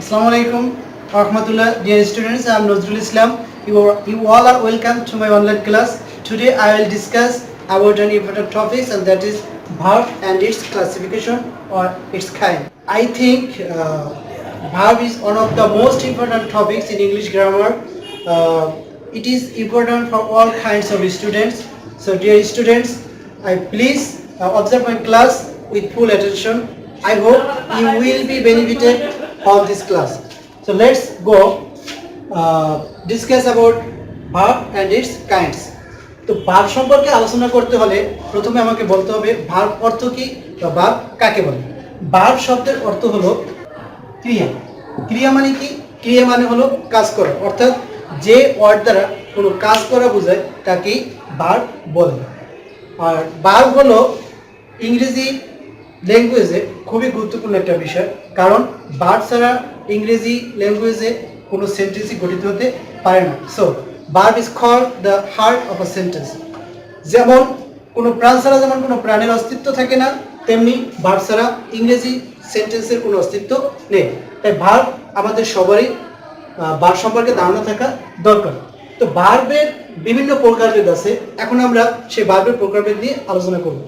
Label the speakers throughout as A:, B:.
A: Assalamu alaikum warahmatullah. Dear students, I am Nazrul Islam. You all are welcome to my online class. Today I will discuss about an important topic, and that is verb and its classification or its kind. I think verb is one of the most important topics in English grammar. It is important for all kinds of students. So dear students, I please observe my class with full attention. I hope you will be benefited from this class. So let's go discuss about verb and its kinds. তো verb সম্পর্কে আলোচনা করতে হলে প্রথমে আমাকে বলতে হবে verb অর্থ কি বা ভার্ব কাকে বলে। ভার্ব শব্দের অর্থ হলো ক্রিয়া। ক্রিয়া মানে কি? ক্রিয়া মানে হলো কাজ করা, অর্থাৎ যে ওয়ার্ড দ্বারা কোনো কাজ করা বোঝায় তাকেই ভার্ব বলে। আর ভার্ব হলো ইংরেজি ল্যাঙ্গুয়েজে খুবই গুরুত্বপূর্ণ একটা বিষয়, কারণ ভার্ব ছাড়া ইংরেজি ল্যাঙ্গুয়েজে কোনো সেন্টেন্সই গঠিত হতে পারে না। So verb is called the heart of a sentence. যেমন কোনো প্রাণ ছাড়া যেমন কোনো প্রাণের অস্তিত্ব থাকে না, তেমনি ভার্ব ছাড়া ইংরেজি সেন্টেন্সের কোনো অস্তিত্ব নেই। তাই ভার্ব আমাদের সবারই ভার্ব সম্পর্কে ধারণা থাকা দরকার। তো ভার্বের বিভিন্ন প্রকারভেদ আছে, এখন আমরা সেই ভার্বের প্রকারভেদ নিয়ে আলোচনা করব।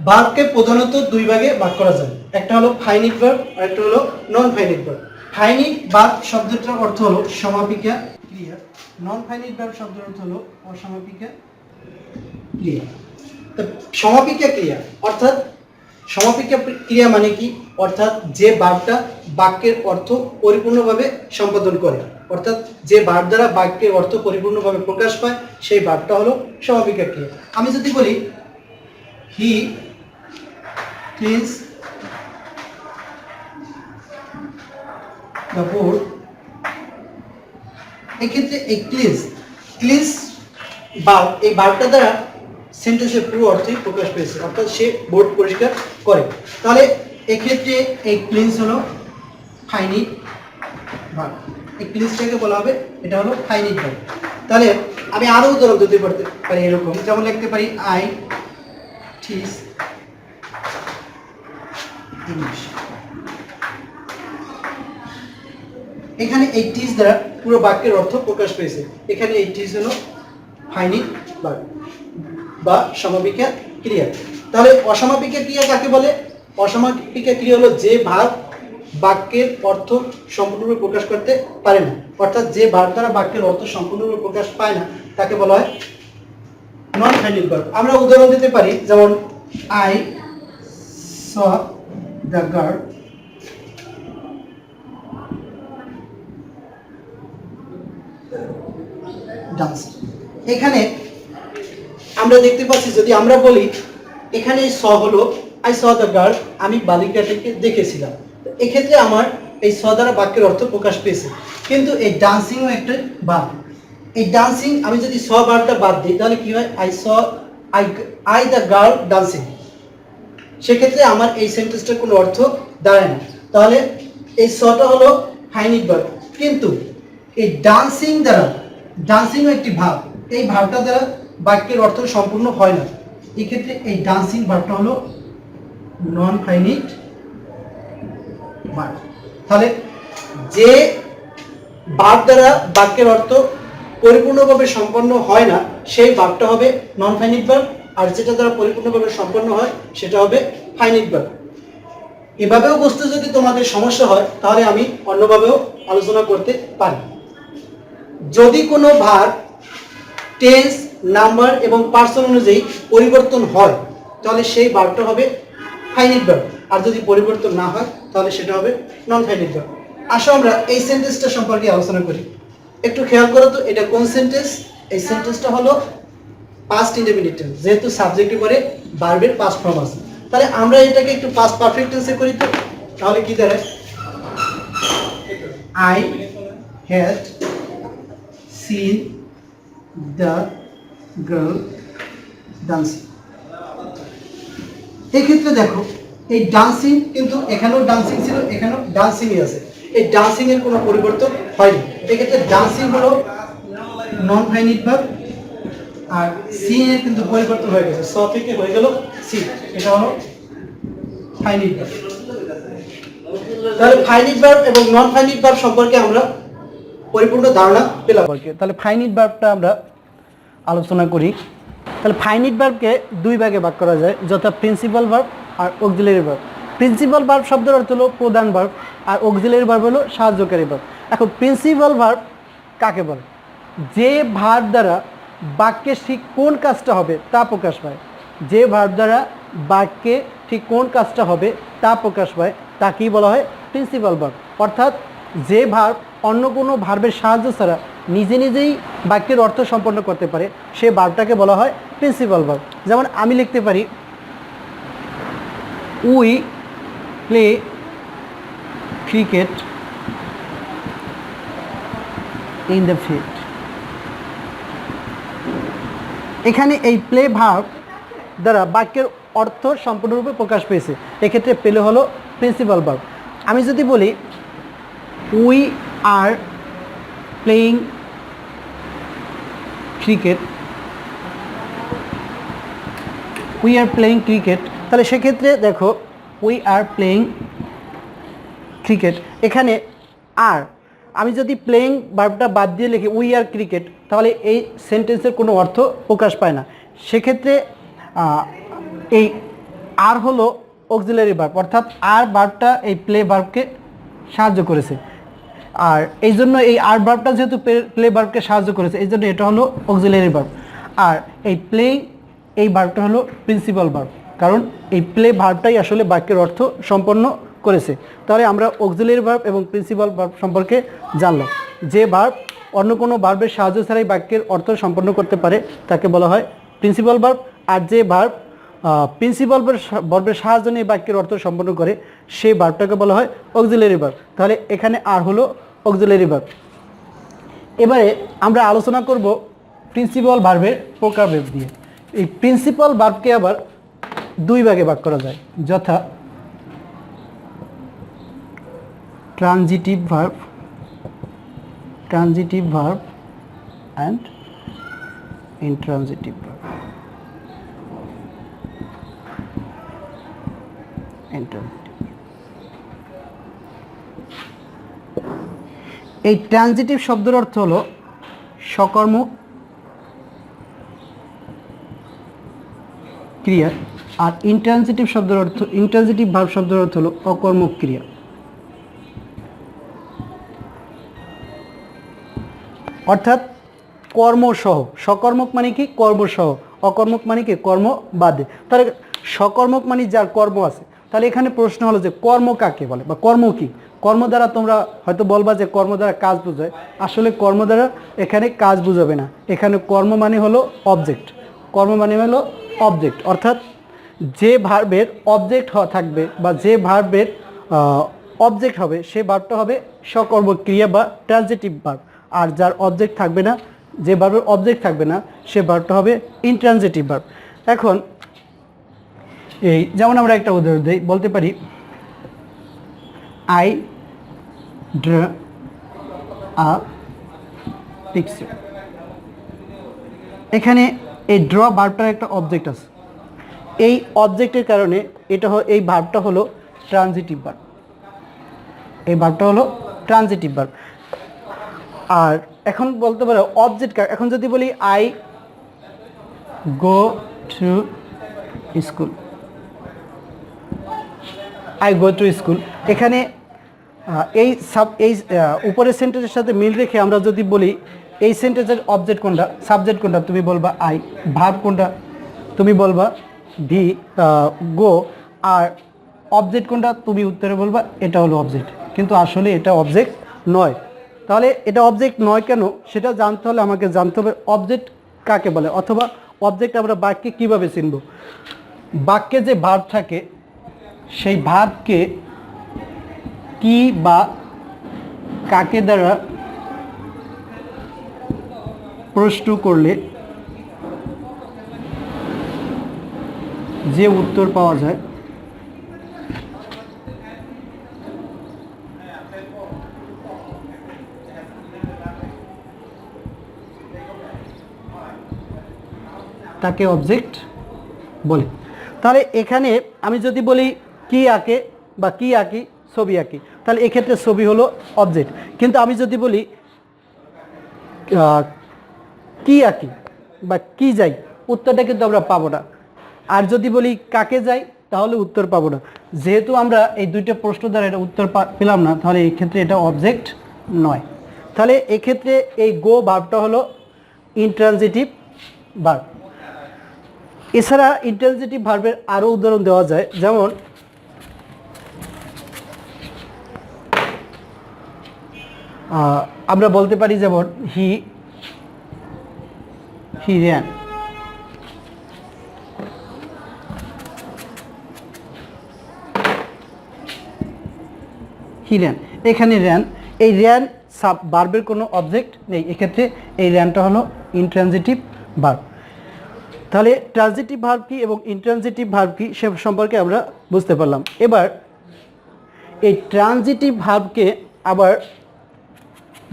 A: ভার্বকে প্রধানত দুই ভাগে ভাগ করা যায়, একটা হলো ফাইনিট ভার্ব আর একটা হলো non finite verb. Finite verb শব্দটার অর্থ হলো সমাপিকা ক্রিয়া, নন ফাইনিট ভার্ব শব্দের অর্থ হলো অসমাপিকা ক্রিয়া। তো সমাপিকা ক্রিয়া অর্থাৎ সমাপিকা ক্রিয়া মানে কি? অর্থাৎ যে ভার্বটা বাক্যের অর্থ পরিপূর্ণভাবে সম্পাদন করে, অর্থাৎ যে ভার্ব দ্বারা বাক্যের অর্থ পরিপূর্ণভাবে প্রকাশ পায় সেই ভার্বটা হলো সমাপিকা ক্রিয়া। আমি যদি বলি হি cleans the board, এক্ষেত্রে এই ক্লিনস ভার্ব, এই ভার্বটা দ্বারা সেন্টেন্সের পুরো অর্থই প্রকাশ পেয়েছে, অর্থাৎ সে বোর্ড পরিষ্কার করে। তাহলে এক্ষেত্রে এই ক্লিনস হলো ফাইনিট ভার্ব। এই ক্লিনসটাকে বলা হবে এটা হলো ফাইনিট ভার্ব। তাহলে আমি আরো উদাহরণ দিতে পারি এরকম, যেমন লিখতে পারি আই টিচ ইংলিশ। এখানে এই টিচ দ্বারা পুরো বাক্যের অর্থ প্রকাশ পেয়েছে। এখানে এই টিচ হলো ফাইনিট ভার্ব বা সমাপিকা ক্রিয়া। তাহলে অসমাপিকা ক্রিয়া কাকে বলে? অসমাপিকা ক্রিয়া হলো যে ভার্ব বাক্যের অর্থ সম্পূর্ণরূপে প্রকাশ করতে পারে না, অর্থাৎ যে ভার্ব দ্বারা বাক্যের অর্থ সম্পূর্ণরূপে প্রকাশ পায় না তাকে বলা হয় নন ফাইনিট ভার্ব। আমরা উদাহরণ দিতে পারি, যেমন I saw the girl danced। এখানে আমরা দেখতে পাচ্ছি, যদি আমরা বলি এখানে স হলো আই স দ্য গার্ল, আমি বালিকাটিকে দেখেছিলাম, এক্ষেত্রে আমার এই স দ্বারা বাক্যের অর্থ প্রকাশ পেয়েছে। কিন্তু এই ডান্সিংও একটা ভার্ব। এই ডান্সিং আমি যদি স ভার্বটা বাদ দিই তাহলে কি হয়? আই দ্য গার্ল ডান্সিং, সেক্ষেত্রে আমার এই সেন্টেন্সটার কোনো অর্থ দাঁড়ায় না। তাহলে এই সটা হলো ফাইনিট ভার্ব, কিন্তু এই ডান্সিং দ্বারা, ডান্সিংও একটি ভার্ব, এই ভার্বটা দ্বারা বাক্যের অর্থ সম্পূর্ণ হয় না। এই ক্ষেত্রে এই ডান্সিং ভার্বটা হলো নন ফাইনিট ভার্ব। তাহলে যে ভার্ব দ্বারা বাক্যের অর্থ পরিপূর্ণভাবে সম্পন্ন হয় না সেই ভার্বটা হবে নন ফাইনিট ভার্ব, আর যেটা দ্বারা পরিপূর্ণভাবে সম্পন্ন হয় সেটা হবে ফাইনিট ভার্ব। এভাবেও বুঝতে যদি তোমাদের সমস্যা হয় তাহলে আমি অন্যভাবেও আলোচনা করতে পারি। যদি কোনো ভার্ব টেন্স, নাম্বার এবং পার্সন অনুযায়ী পরিবর্তন হয় তাহলে সেই ভার্বটা হবে ফাইনিট ভার্ব, আর যদি পরিবর্তন না হয় তাহলে সেটা হবে নন ফাইনিট ভার্ব। আসো আমরা এই সেন্টেন্সটা সম্পর্কে আলোচনা করি। একটু খেয়াল করো তো, এটা কোন সেন্টেন্স? এই সেন্টেন্সটা হলো পাস্ট ইনডেফিনিট টেন্স, যেহেতু সাবজেক্টে পরে ভার্বের পাস্ট ফর্ম আছে। তাহলে আমরা এটাকে একটু পাস্ট পারফেক্ট টেন্সে করি তো, তাহলে কি দাঁড়ায়? I had seen the girl dancing. এক্ষেত্রে দেখো এই ডান্সিং, কিন্তু এখানেও ডান্সিং ছিল, এখানেও ডান্সিংই আছে, এই ডান্সিং এর কোনো পরিবর্তন হয়নি। এক্ষেত্রে ডান্সিং হলো নন ফাইনিট ভার্ব, আর সি এর কিন্তু পরিবর্তন হয়ে গেছে, স থেকে হয়ে গেল সি, এটা হলো ফাইনিট ভার্ব। তাহলে ফাইনাইট ভার্ব এবং নন ফাইনাইট ভার্ব সম্পর্কে আমরা পরিপূর্ণ ধারণা পেলাম। তাহলে ফাইনাইট ভার্বটা আমরা আলোচনা করি। তাহলে ফাইনাইট ভার্বকে দুই ভাগে ভাগ করা যায়, যথা প্রিন্সিপাল ভার্ব আর অক্সিলারি ভার্ব। প্রিন্সিপাল ভার্ব শব্দের অর্থ হলো প্রধান ভার্ব, আর অক্সিলারি ভার্ব হলো সাহায্যকারী ভার্ব। এখন প্রিন্সিপাল ভার্ব কাকে বলে? যে ভার্ব দ্বারা বাক্যে ঠিক কোন কাজটা হবে তা প্রকাশ পায়। যে ভার্ব দ্বারা বাক্যে ঠিক কোন কাজটা হবে তা প্রকাশ পায় তাকেই বলা হয় প্রিন্সিপাল ভার্ব। অর্থাৎ যে ভার্ব অন্য কোনো ভার্বের সাহায্য ছাড়া নিজে নিজেই বাক্যের অর্থ সম্পন্ন করতে পারে সে ভার্বটাকে বলা হয় প্রিন্সিপাল ভার্ব। যেমন আমি লিখতে পারি we play cricket in the field. এখানে এই প্লে ভার্ব দ্বারা বাক্যের অর্থ সম্পূর্ণরূপে প্রকাশ পেয়েছে, এক্ষেত্রে প্লে হলো প্রিন্সিপাল ভার্ব। আমি যদি বলি we are playing cricket, we are playing cricket, তাহলে সেক্ষেত্রে দেখো উই আর প্লেয়িং ক্রিকেট, এখানে আর আমি যদি প্লেয়িং ভার্বটা বাদ দিয়ে লিখি উই আর ক্রিকেট, তাহলে এই সেন্টেন্সের কোনো অর্থ প্রকাশ পায় না। সেক্ষেত্রে এই আর হলো অক্সিলারি ভার্ব, অর্থাৎ আর ভার্বটা এই প্লে ভার্বকে সাহায্য করেছে, আর এই জন্য এই আর ভার্বটা যেহেতু প্লে ভার্বকে সাহায্য করেছে এই জন্য এটা হলো অক্সিলারি ভার্ব। আর এই প্লেইং এই ভার্বটা হলো প্রিন্সিপাল ভার্ব, কারণ এই প্লে ভার্বটাই আসলে বাক্যের অর্থ সম্পন্ন করেছে। তাহলে আমরা অক্সিলারি ভার্ব এবং প্রিন্সিপাল ভার্ব সম্পর্কে জানলাম। যে ভার্ব অন্য কোনো ভার্বের সাহায্য ছাড়াই বাক্যের অর্থ সম্পন্ন করতে পারে তাকে বলা হয় প্রিন্সিপাল ভার্ব, আর যে ভার্ব প্রিন্সিপাল ভার্বের সাহায্য নিয়ে বাক্যের অর্থ সম্পন্ন করে সেই ভার্বটাকে বলা হয় অক্সিলারি ভার্ব। তাহলে এখানে আর হলো অক্সিলারি ভার্ব। এবারে আমরা আলোচনা করব প্রিন্সিপাল ভার্বের প্রকারভেদ দিয়ে। এই প্রিন্সিপাল ভার্বকে আবার দুই ভাগে ভাগ করা যায়, যথা transitive verb and intransitive verb. এই ট্রানজিটিভ শব্দের অর্থ হলো সকর্মক ক্রিয়া, আর ইনট্রানজিটিভ ভার্ব শব্দের অর্থ হলো অকর্মক ক্রিয়া। অর্থাৎ কর্মসহ, সকর্মক মানে কি কর্মসহ, অকর্মক মানে কি কর্ম বাদে। তাহলে সকর্মক মানে যার কর্ম আছে। তাহলে এখানে প্রশ্ন হলো যে কর্ম কাকে বলে বা কর্ম কি? কর্ম দ্বারা তোমরা হয়তো বলবা যে কর্ম দ্বারা কাজ বোঝায়, আসলে কর্ম দ্বারা এখানে কাজ বোঝাবে না। এখানে কর্ম মানে হলো অবজেক্ট, অর্থাৎ যে ভার্বের অবজেক্ট থাকবে বা যে ভার্বের অবজেক্ট হবে সে ভার্বটা হবে সকর্মক ক্রিয়া বা ট্রানজিটিভ ভার্ব, আর যার অবজেক্ট থাকবে না, যে ভার্বের অবজেক্ট থাকবে না সে ভার্বটা হবে ইনট্রানজিটিভ ভার্ব। এখন এই যেমন আমরা একটা উদাহরণ দিই, বলতে পারি আই ড্র আ পিকচার। এখানে এই ড্র ভার্বটার একটা অবজেক্ট আছে, এই অবজেক্টের কারণে এই ভার্বটা হলো ট্রানজিটিভ ভার্ব, আর এখন বলতে পারো অবজেক্ট। এখন যদি বলি আই গো টু স্কুল, এখানে এই উপরের সেন্টেন্সের সাথে মিল রেখে আমরা যদি বলি এই সেন্টেন্সের অবজেক্ট কোনটা, সাবজেক্ট কোনটা, তুমি বলবা আই, ভার্ব কোনটা, তুমি বলবা ভি গো, আর অবজেক্ট কোনটা, তুমি উত্তরে বলবা এটা হলো অবজেক্ট। কিন্তু আসলে এটা অবজেক্ট নয়। তাহলে এটা অবজেক্ট নয় কেন সেটা জানতে হলে আমাকে জানতে হবে অবজেক্ট কাকে বলে, অথবা অবজেক্ট আমরা বাক্যে কিভাবে চিনব। বাক্যে যে ভার্ব থাকে সেই ভার্বকে কি বা কাকে দ্বারা প্রশ্ন করলে যে উত্তর পাওয়া যায় তাকে অবজেক্ট বলে। তাহলে এখানে আমি যদি বলি কি আঁকে বা কি আঁকি, ছবি আঁকি, তাহলে এক্ষেত্রে ছবি হলো অবজেক্ট। কিন্তু আমি যদি বলি কি আঁকি বা কি যাই, উত্তরটা কিন্তু আমরা পাবো না। আর যদি বলি কাকে যাই, তাহলে উত্তর পাবো না। যেহেতু আমরা এই দুইটা প্রশ্ন দ্বারা এটা উত্তর পেলাম না, তাহলে এই ক্ষেত্রে এটা অবজেক্ট নয়। তাহলে এক্ষেত্রে এই গো ভার্বটা হলো ইন্ট্রানজিটিভ ভার্ব। এছাড়া ইন্ট্রানজিটিভ ভার্বের আরও উদাহরণ দেওয়া যায়, যেমন আমরা বলতে পারি যেমন হি র্যান। হি র্যান, এখানে র্যান, এই র্যান ভার্বের কোনো অবজেক্ট নেই, এক্ষেত্রে এই র্যানটা হলো ইন্ট্রানজিটিভ ভার্ব। তাহলে ট্রানজিটিভ ভার্ব কি এবং ইন্ট্রানজিটিভ ভার্ব কি সে সম্পর্কে আমরা বুঝতে পারলাম। এবার এই ট্রানজিটিভ ভার্বকে আবার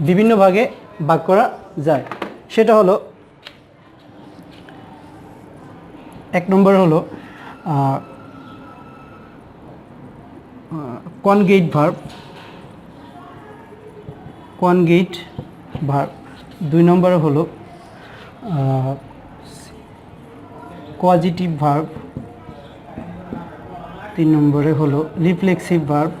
A: বিভিন্ন ভাগে ভাগ করা যায়। সেটা হলো, এক নম্বর হলো কনগেট ভার্ব, দুই নম্বরে হলো কজিটিভ ভার্ব, তিন নম্বরে হলো রিফ্লেক্সিভ ভার্ব,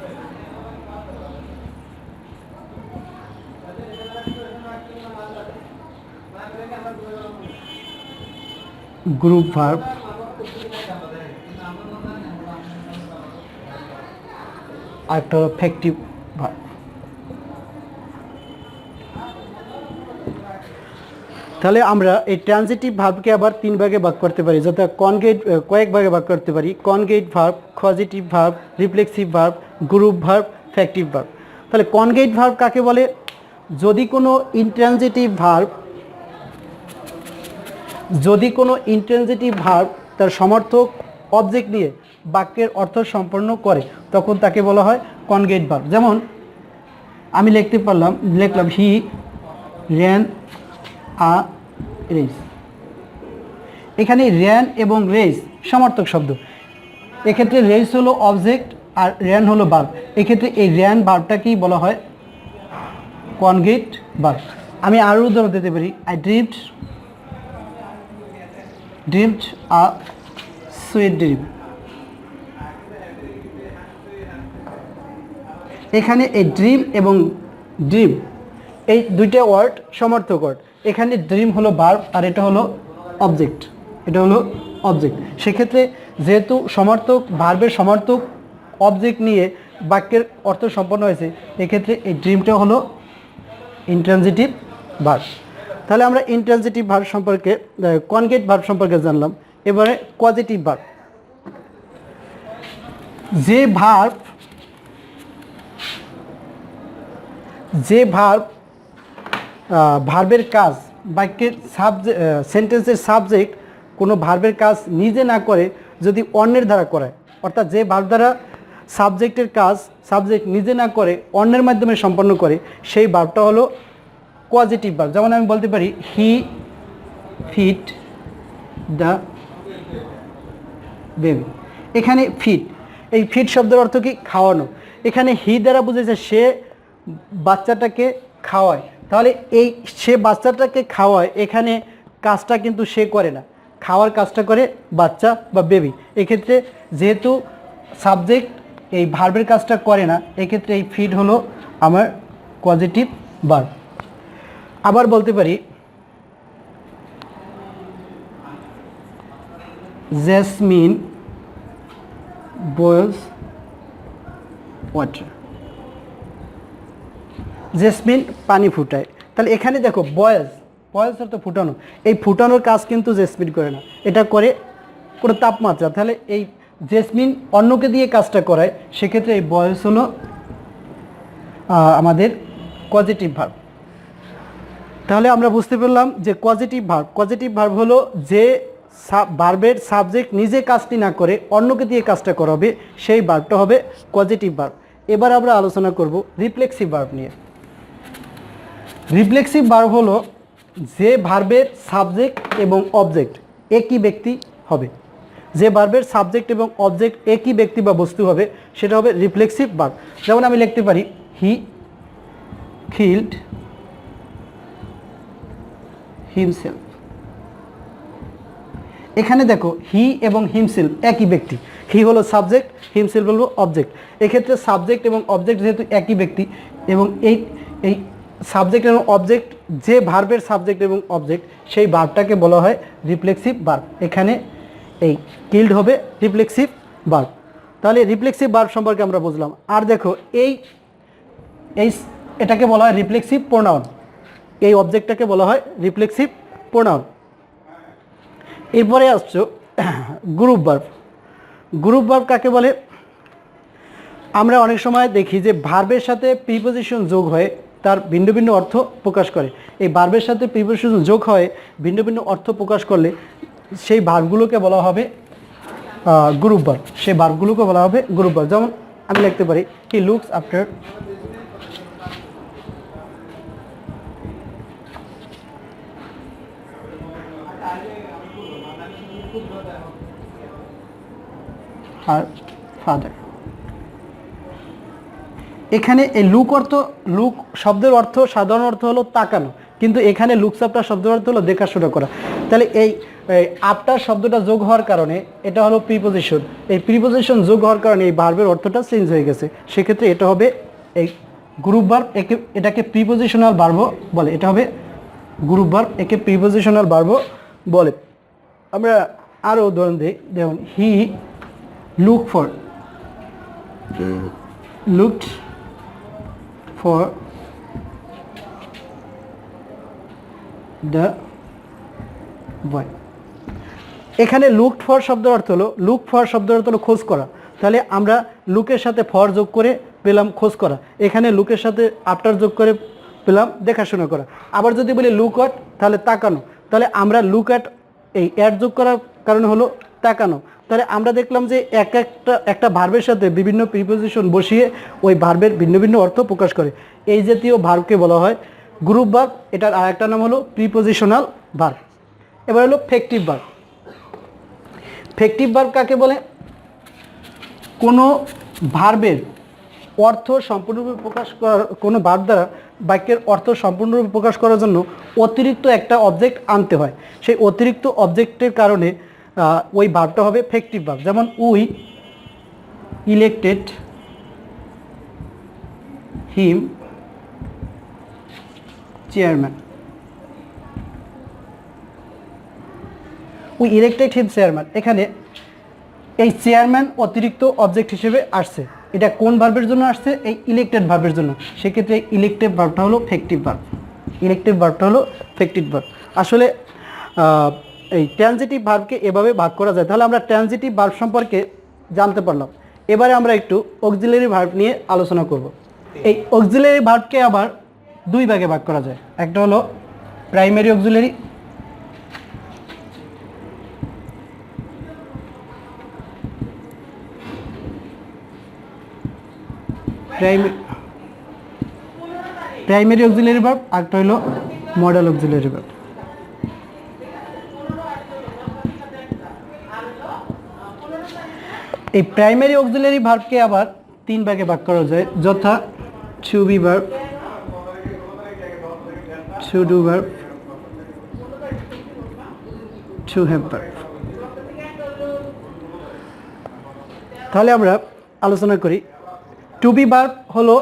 A: গ্রুপ ভার্ব, আরেকটা হলো ফ্যাক্টিভ ভার্ব। তাহলে আমরা এই ট্রানজিটিভ ভার্বকে আবার তিন ভাগে ভাগ করতে পারি, যথা কয়েক ভাগে ভাগ করতে পারি: cognate verb, causative verb, reflexive verb, group verb, factive verb. তাহলে কনগেট ভার্ব কাকে বলে? যদি কোনো ইন্ট্রানজিটিভ ভার্ব তার সমর্থক অবজেক্ট নিয়ে বাক্যের অর্থ সম্পন্ন করে, তখন তাকে বলা হয় কনগেট ভার্ব। যেমন আমি লিখলাম হি র্যান আ রেস। এখানে র্যান এবং রেস সমর্থক শব্দ, এক্ষেত্রে রেস হলো অবজেক্ট আর র্যান হলো ভার্ব। এক্ষেত্রে এই র্যান ভার্বটাকেই বলা হয় কনগেট ভার্ব। আমি আরও উদাহরণ দিতে পারি: I dreamed a sweet dream. এখানে এই ড্রিম এবং ড্রিম এই দুইটা ওয়ার্ড সমর্থক ওয়ার্ড। এখানে ড্রিম হলো ভার্ব আর এটা হলো অবজেক্ট, সেক্ষেত্রে যেহেতু ভার্বের সমর্থক অবজেক্ট নিয়ে বাক্যের অর্থ সম্পন্ন হয়েছে, এক্ষেত্রে এই ড্রিমটা হলো ইন্ট্রানজিটিভ ভার্ব। তাহলে আমরা ইন্ট্রানজিটিভ ভার্ব সম্পর্কে, কনগেট ভার্ব সম্পর্কে জানলাম। এবারে কজিটিভ ভার্ব। যে ভার্বের কাজ, বাক্যের সেন্টেন্সের সাবজেক্ট কোনো ভার্বের কাজ নিজে না করে যদি অন্যের দ্বারা করায়, অর্থাৎ যে ভার্ব দ্বারা সাবজেক্টের কাজ সাবজেক্ট নিজে না করে অন্যের মাধ্যমে সম্পন্ন করে, সেই ভার্বটা হলো কজিটিভ ভার্ব। যেমন আমি বলতে পারি হি ফিড দ্য বেবি। এখানে এই ফিড শব্দের অর্থ কি? খাওয়ানো। এখানে হি দ্বারা বুঝেছে সে বাচ্চাটাকে খাওয়ায়, তাহলে এই সে বাচ্চাটাকে খাওয়ায়, এখানে কাজটা কিন্তু সে করে না, খাওয়ার কাজটা করে বাচ্চা বা বেবি। এক্ষেত্রে যেহেতু সাবজেক্ট এই ভার্বের কাজটা করে না, এক্ষেত্রে এই ফিড হলো আমার কজিটিভ ভার্ব। আবার বলতে পারি জেসমিন বয়েলস ওয়াটার। জেসমিন পানি ফুটায়। তাহলে এখানে দেখো বয়েলস অর্থ ফুটানো, এই ফুটানোর কাজ কিন্তু জেসমিন করে না, এটা করে কোনো তাপমাত্রা। তাহলে এই জেসমিন অন্যকে দিয়ে কাজটা করায়, সেক্ষেত্রে এই বয়েলস হলো আমাদের পজিটিভ ভার্ব। তাহলে আমরা বুঝতে পারলাম যে পজিটিভ ভার্ব হলো যে ভার্বের সাবজেক্ট নিজে কাজটি না করে অন্যকে দিয়ে কাজটা করাবে, সেই ভার্বটা হবে পজিটিভ ভার্ব। এবার আমরা আলোচনা করব রিফ্লেক্সিভ ভার্ব নিয়ে। রিফ্লেক্সিভ ভার্ব হলো যে ভার্বের সাবজেক্ট এবং অবজেক্ট একই ব্যক্তি হবে।
B: যে ভার্বের সাবজেক্ট এবং অবজেক্ট একই ব্যক্তি বা বস্তু হবে সেটা হবে রিফ্লেক্সিভ ভার্ব। যেমন আমি লিখতে পারি হি কিলড হিমসেলফ। এখানে দেখো হি এবং হিমসেলফ একই ব্যক্তি, হি হলো সাবজেক্ট, হিমসেলফ হলো অবজেক্ট। এক্ষেত্রে সাবজেক্ট এবং অবজেক্ট যেহেতু একই ব্যক্তি এবং এই এই সাবজেক্ট এবং অবজেক্ট, যে ভার্বের সাবজেক্ট এবং অবজেক্ট সেই ভার্বটাকে বলা হয় রিফ্লেক্সিভ ভার্ব। এখানে এই কিল্ড হবে রিফ্লেক্সিভ ভার্ব। তাহলে রিফ্লেক্সিভ ভার্ব সম্পর্কে আমরা বুঝলাম। আর দেখো এই এই এটাকে বলা হয় রিফ্লেক্সিভ প্রোনাউন, এই অবজেক্টটাকে বলা হয় রিফ্লেক্সিভ প্রোনাউন। এরপরে আসছো গ্রুপ ভার্ব। গ্রুপ ভার্ব কাকে বলে? আমরা অনেক সময় দেখি যে ভার্বের সাথে প্রিপোজিশন যোগ হয়ে তার ভিন্ন ভিন্ন অর্থ প্রকাশ করে। এই ভার্বের সাথে প্রিপোজিশন যোগ হয়ে ভিন্ন ভিন্ন অর্থ প্রকাশ করলে সেই ভার্বগুলোকে বলা হবে গ্রুপ ভার্ব। সেই ভার্বগুলোকে বলা হবে গ্রুপ ভার্ব। যেমন আমি লিখতে পারি he looks after her father. এখানে এই লুক লুক শব্দের অর্থ সাধারণ অর্থ হলো তাকানো, কিন্তু এখানে লুকস আফটার শব্দের অর্থ হলো দেখাশোনা করা। তাহলে এই আফটার শব্দটা যোগ হওয়ার কারণে এটা হলো প্রিপোজিশন, এই প্রিপোজিশন যোগ হওয়ার কারণে এই ভার্বের অর্থটা চেঞ্জ হয়ে গেছে। সেক্ষেত্রে এটা হবে এই গ্রুপ ভার্ব, এটাকে প্রিপোজিশনাল ভার্বও বলে। এটা হবে গ্রুপ ভার্ব, একে প্রিপোজিশনাল ভার্বও বলে। আমরা আরও উদাহরণ দিই, যেমন he look for looked for the boy। এখানে লুকড ফর শব্দের অর্থ হলো, লুক ফর শব্দের অর্থ হলো খোঁজ করা। তাহলে আমরা লুকের সাথে ফর যোগ করে পেলাম খোঁজ করা, এখানে লুকের সাথে আফটার যোগ করে পেলাম দেখাশোনা করা। আবার যদি বলি লুক অ্যাট তাহলে তাকানো, তাহলে আমরা লুক অ্যাট এই অ্যাড যোগ করার কারণে হলো তাকানো। তাহলে আমরা দেখলাম যে একটা ভার্বের সাথে বিভিন্ন প্রিপোজিশন বসিয়ে ওই ভার্বের ভিন্ন ভিন্ন অর্থ প্রকাশ করে। এই জাতীয় ভার্বকে বলা হয় গ্রুপ ভার্ব। এটার আরেকটা নাম হলো প্রিপোজিশনাল ভার্ব। এবার হলো ফেক্টিভ ভার্ব। ফেক্টিভ ভার্ব কাকে বলে? কোনো ভার্বের অর্থ সম্পূর্ণরূপে প্রকাশ করার, কোনো ভার্ব দ্বারা বাক্যের অর্থ সম্পূর্ণরূপে প্রকাশ করার জন্য অতিরিক্ত একটা অবজেক্ট আনতে হয়। সেই অতিরিক্ত অবজেক্টের কারণে ওই ভার্বটা হবে ফেক্টিভ ভার্ব। যেমন we elected him chairman. We elected him chairman, এখানে এই চেয়ারম্যান অতিরিক্ত অবজেক্ট হিসেবে আসছে। এটা কোন ভার্বের জন্য আসছে? এই ইলেক্টেড ভার্বের জন্য। সেক্ষেত্রে ইলেক্টিভ ভার্বটা হলো ফেক্টিভ ভার্ব। ইলেক্টিভ ভার্বটা হলো ফেক্টিভ ভার্ব। আসলে এই ট্রানজিটিভ ভার্বকে এভাবে ভাগ করা যায়। তাহলে আমরা ট্রানজিটিভ ভার্ব সম্পর্কে জানতে পারলাম। এবারে আমরা একটু অক্সিলারি ভার্ব নিয়ে আলোচনা করব। এই অক্সিলারি ভার্বকে আবার দুই ভাগে ভাগ করা যায়। একটা হলো primary auxiliary, primary auxiliary verb, আরেকটা হলো মডেল অক্সিলারি ভার্ব। এই প্রাইমারি অক্সিলারি ভার্বকে আবার তিন ভাগে ভাগ করা যায়, যথা to be verb, to do verb, to have verb. তাহলে আমরা আলোচনা করি। টু বি ভার্ব হলো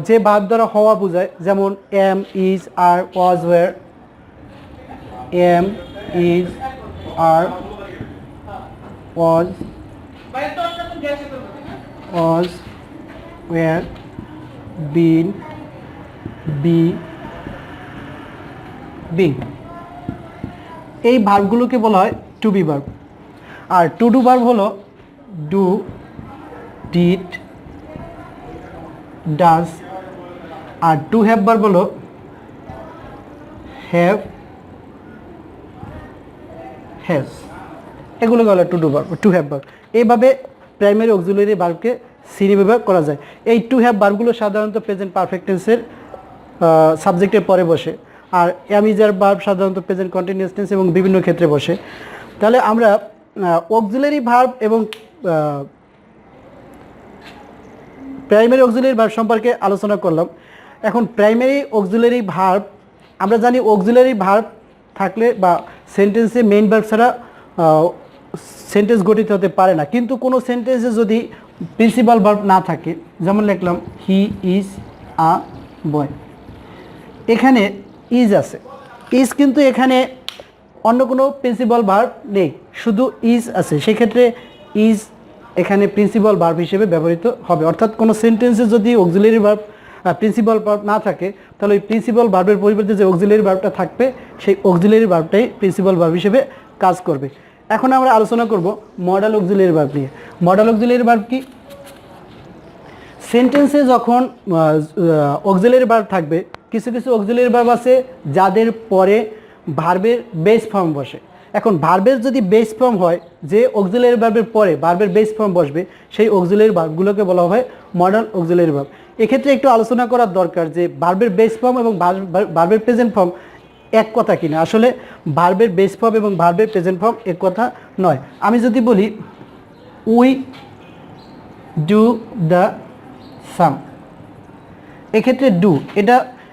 B: যে ভার্ব দ্বারা হওয়া বোঝায়, যেমন am, is, are, was, were. Am, is, are, was, were, been, be, being. এই ভার্বগুলোকে বলা হয় টু বি ভার্ব। আর টু ডু ভার্ব হলো ডু, ডিড, ডাজ। আর টু হ্যাভ ভার্ব হলো হ্যাভ, হ্যাজ। এগুলোকে বলা to do verb, to have verb. এইভাবে প্রাইমারি অক্সিলারি ভার্বকে শ্রেণীবিভাগ করা যায়। এই টু হ্যাভ ভার্বগুলো সাধারণত প্রেজেন্ট পারফেক্ট টেন্সের সাবজেক্টের পরে বসে, আর অ্যাম ইজ আর ভার্ব সাধারণত প্রেজেন্ট কন্টিনিউয়াস টেন্স এবং বিভিন্ন ক্ষেত্রে বসে। তাহলে আমরা অক্সিলারি ভার্ব এবং প্রাইমারি অক্সিলারি ভার্ব সম্পর্কে আলোচনা করলাম। এখন প্রাইমারি অক্সিলারি ভার্ব, আমরা জানি অক্সিলারি ভার্ব থাকলে বা সেন্টেন্সে মেইন ভার্ব ছাড়া সেন্টেন্স গঠিত হতে পারে না। কিন্তু কোনো সেন্টেন্সে যদি প্রিন্সিপাল ভার্ব না থাকে, যেমন লিখলাম হি ইজ আ বয়, এখানে ইজ আছে, ইজ কিন্তু এখানে অন্য কোনো প্রিন্সিপাল ভার্ব নেই, শুধু ইজ আছে, সেক্ষেত্রে ইজ এখানে প্রিন্সিপাল ভার্ব হিসেবে ব্যবহৃত হবে। অর্থাৎ কোনো সেন্টেন্সে যদি অক্সিলারি ভার্ব প্রিন্সিপাল ভার্ব না থাকে, তাহলে ওই প্রিন্সিপাল ভার্বের পরিবর্তে যে অক্সিলারি ভার্বটা থাকবে সেই অক্সিলারি ভার্বটাই প্রিন্সিপাল ভার্ব হিসেবে কাজ করবে। এখন আমরা আলোচনা করব মডাল অক্সিলারি ভার্ব নিয়ে। মডাল অক্সিলারি ভার্ব কি? সেন্টেন্সে যখন অক্সিলারি ভার্ব থাকবে, কিছু কিছু অক্সিলারি ভার্ব আছে যাদের পরে ভার্বের বেস ফর্ম বসে। এখন ভার্বের যদি বেস ফর্ম হয়, যে অক্সিলারি ভার্বের পরে ভার্বের বেস ফর্ম বসবে, সেই অক্সিলারি ভার্বগুলোকে বলা হয় মডাল অক্সিলারি ভার্ব। এক্ষেত্রে একটু আলোচনা করার দরকার যে ভার্বের বেস ফর্ম এবং ভার্বের প্রেজেন্ট ফর্ম এক কথা কিনা। আসলে ভার্বের বেস ফর্ম এবং ভার্বের প্রেজেন্ট ফর্ম এক কথা নয়। আমি যদি বলি উই ডু দ্য সাম, এক্ষেত্রে ডু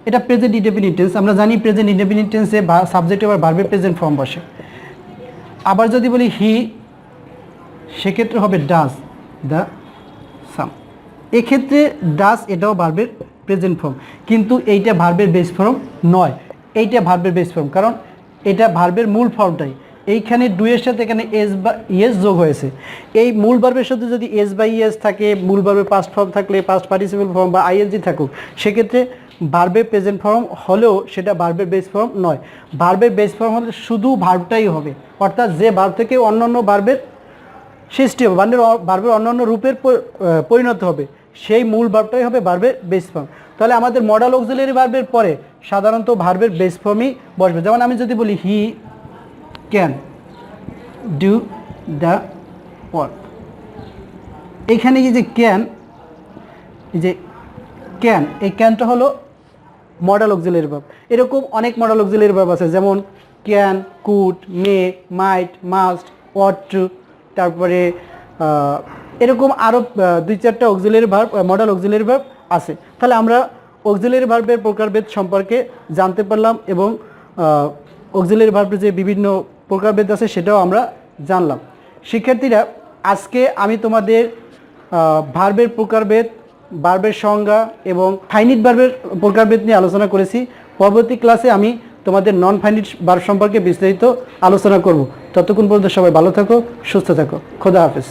B: এটা প্রেজেন্ট ইনডেফিনিট টেন্স। আমরা জানি প্রেজেন্ট ইনডেফিনিট টেন্সে সাবজেক্ট আবার ভার্বের প্রেজেন্ট ফর্ম বসে। আবার যদি বলি হি, সেক্ষেত্রে হবে ডাজ দ্য সাম। এক্ষেত্রে ডাজ এটাও ভার্বের প্রেজেন্ট ফর্ম, কিন্তু এইটা ভার্বের বেস ফর্ম নয়, এইটা ভার্বের বেস ফর্ম, কারণ এটা ভার্বের মূল ফর্মটাই। এইখানে ডুয়ের সাথে এখানে এস বা ইয়েস যোগ হয়েছে। এই মূল ভার্বের সাথে যদি এস বা ইয়েস থাকে, মূল ভার্বের পাস্ট ফর্ম থাকলে, পাস্ট পার্টিসিপেল ফর্ম বা আইএনজি থাকুক, সেক্ষেত্রে ভার্বের প্রেজেন্ট ফর্ম হলেও সেটা ভার্বের বেস ফর্ম নয়। ভার্বের বেস ফর্ম হলে শুধু ভার্বটাই হবে, অর্থাৎ যে ভার্ব থেকে অন্যান্য ভার্বের সৃষ্টি হবে, ভার্বের অন্যান্য রূপের পরিণত হবে, সেই মূল ভার্বটাই হবে ভার্বের বেস ফর্ম। তাহলে আমাদের মডাল অক্সিলারি ভার্বের পরে সাধারণত ভার্বের বেস ফর্মই বসবে। যেমন আমি যদি বলি he can do the work, এখানে এই যে ক্যান, এই ক্যানটা হলো মডাল অক্সিলারি ভার্ব। এরকম অনেক মডাল অক্সিলারি ভার্ব আছে, যেমন can, could, may, might, must, ought to, তারপরে এরকম আরও 2-4টা auxiliary verb, modal auxiliary verb আছে। তাহলে আমরা অক্সিলারি ভার্বের প্রকারভেদ সম্পর্কে জানতে পারলাম এবং অক্সিলারি ভার্বের যে বিভিন্ন প্রকারভেদ আছে সেটাও আমরা জানলাম। শিক্ষার্থীরা, আজকে আমি তোমাদের ভার্বের প্রকারভেদ, ভার্বের সংজ্ঞা এবং ফাইনিট ভার্বের প্রকারভেদ নিয়ে আলোচনা করেছি। পরবর্তী ক্লাসে আমি তোমাদের নন ফাইনিট ভার্ব সম্পর্কে বিস্তারিত আলোচনা করব। ততক্ষণ পর্যন্ত সবাই ভালো থাকো, সুস্থ থাকো। খোদা হাফেজ।